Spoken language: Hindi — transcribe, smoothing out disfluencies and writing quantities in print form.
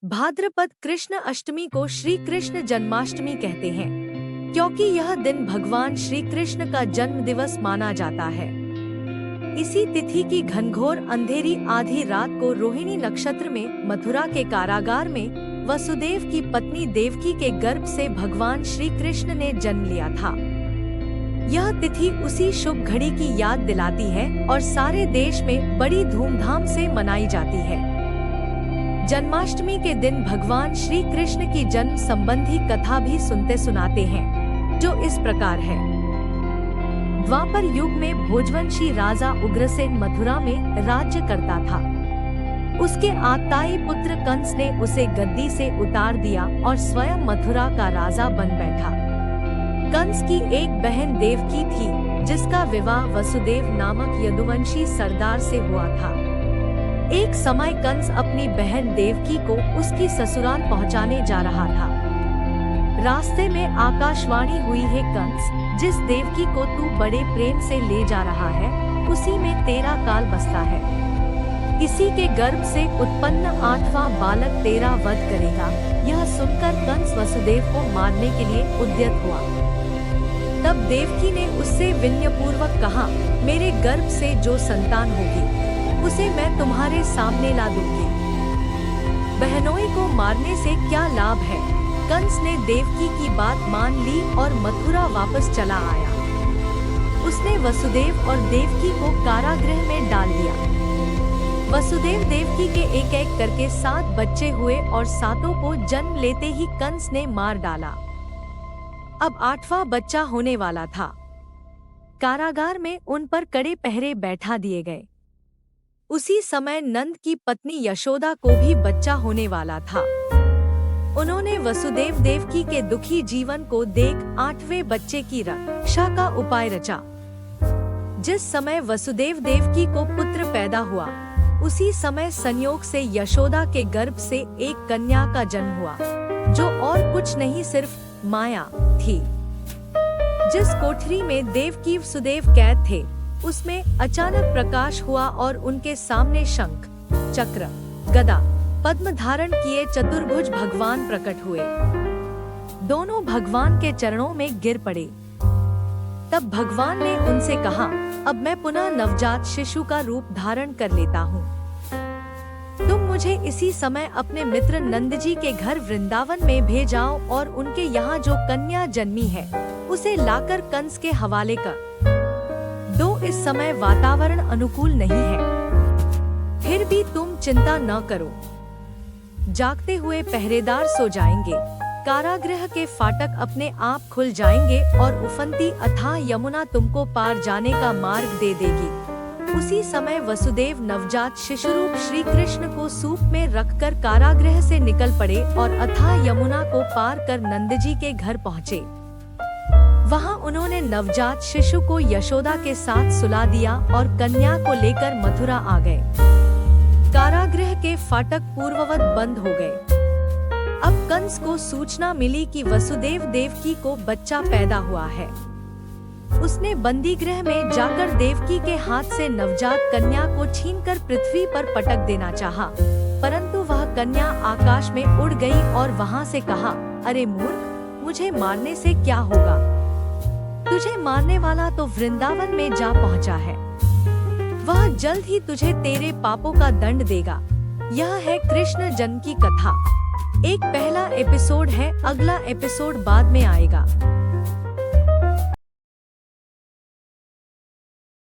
भाद्रपद कृष्ण अष्टमी को श्री कृष्ण जन्माष्टमी कहते हैं, क्योंकि यह दिन भगवान श्री कृष्ण का जन्म दिवस माना जाता है। इसी तिथि की घनघोर अंधेरी आधी रात को रोहिणी नक्षत्र में मथुरा के कारागार में वसुदेव की पत्नी देवकी के गर्भ से भगवान श्री कृष्ण ने जन्म लिया था। यह तिथि उसी शुभ घड़ी की याद दिलाती है और सारे देश में बड़ी धूमधाम से मनाई जाती है। जन्माष्टमी के दिन भगवान श्री कृष्ण की जन्म संबंधी कथा भी सुनते सुनाते हैं, जो इस प्रकार है। द्वापर युग में भोजवंशी राजा उग्रसेन मथुरा में राज्य करता था। उसके आताई पुत्र कंस ने उसे गद्दी से उतार दिया और स्वयं मथुरा का राजा बन बैठा। कंस की एक बहन देवकी थी, जिसका विवाह वसुदेव नामक यदुवंशी सरदार से हुआ था। एक समय कंस अपनी बहन देवकी को उसकी ससुराल पहुंचाने जा रहा था। रास्ते में आकाशवाणी हुई, है कंस, जिस देवकी को तू बड़े प्रेम से ले जा रहा है, उसी में तेरा काल बसता है। इसी के गर्भ से उत्पन्न 8वां बालक तेरा वध करेगा। यह सुनकर कंस वसुदेव को मारने के लिए उद्यत हुआ। तब देवकी ने उससे विनयपूर्वक कहा, मेरे गर्भ से जो संतान होगी उसे मैं तुम्हारे सामने ला दूंगी। बहनोई को मारने से क्या लाभ है। कंस ने देवकी की बात मान ली और मथुरा वापस चला आया। उसने वसुदेव और देवकी को कारागृह में डाल दिया। वसुदेव देवकी के एक एक करके 7 बच्चे हुए और 7 को जन्म लेते ही कंस ने मार डाला। अब 8वां बच्चा होने वाला था। कारागार में उन पर कड़े पहरे बैठा दिए गए। उसी समय नंद की पत्नी यशोदा को भी बच्चा होने वाला था। उन्होंने वसुदेव देवकी के दुखी जीवन को देख 8वें बच्चे की रक्षा का उपाय रचा। जिस समय वसुदेव देवकी को पुत्र पैदा हुआ, उसी समय संयोग से यशोदा के गर्भ से एक कन्या का जन्म हुआ, जो और कुछ नहीं सिर्फ माया थी। जिस कोठरी में देवकी वसुदेव कैद थे, उसमें अचानक प्रकाश हुआ और उनके सामने शंख, चक्र, गदा, पद्म धारण किए चतुर्भुज भगवान प्रकट हुए। दोनों भगवान के चरणों में गिर पड़े। तब भगवान ने उनसे कहा, अब मैं पुनः नवजात शिशु का रूप धारण कर लेता हूँ। तुम मुझे इसी समय अपने मित्र नंद जी के घर वृंदावन में भेजाओ और उनके यहाँ जो कन्या जन्मी है, उसे लाकर कंस के हवाले कर दो। इस समय वातावरण अनुकूल नहीं है, फिर भी तुम चिंता न करो। जागते हुए पहरेदार सो जाएंगे, कारागृह के फाटक अपने आप खुल जाएंगे और उफनती अथाह यमुना तुमको पार जाने का मार्ग दे देगी। उसी समय वसुदेव नवजात शिशु रूप श्री कृष्ण को सूप में रखकर कारागृह से निकल पड़े और अथाह यमुना को पार कर नंद जी के घर पहुँचे। वहां उन्होंने नवजात शिशु को यशोदा के साथ सुला दिया और कन्या को लेकर मथुरा आ गए। कारागृह के फाटक पूर्ववत बंद हो गए। अब कंस को सूचना मिली कि वसुदेव देवकी को बच्चा पैदा हुआ है। उसने बंदी गृह में जाकर देवकी के हाथ से नवजात कन्या को छीनकर पृथ्वी पर पटक देना चाहा, परंतु वह कन्या आकाश में उड़ गई और वहां से कहा, अरे मूर्ख, मुझे मारने से क्या होगा? तुझे मारने वाला तो वृंदावन में जा पहुंचा है। वह जल्द ही तुझे तेरे पापों का दंड देगा। यह है कृष्ण जन्म की कथा। एक पहला एपिसोड है, अगला एपिसोड बाद में आएगा।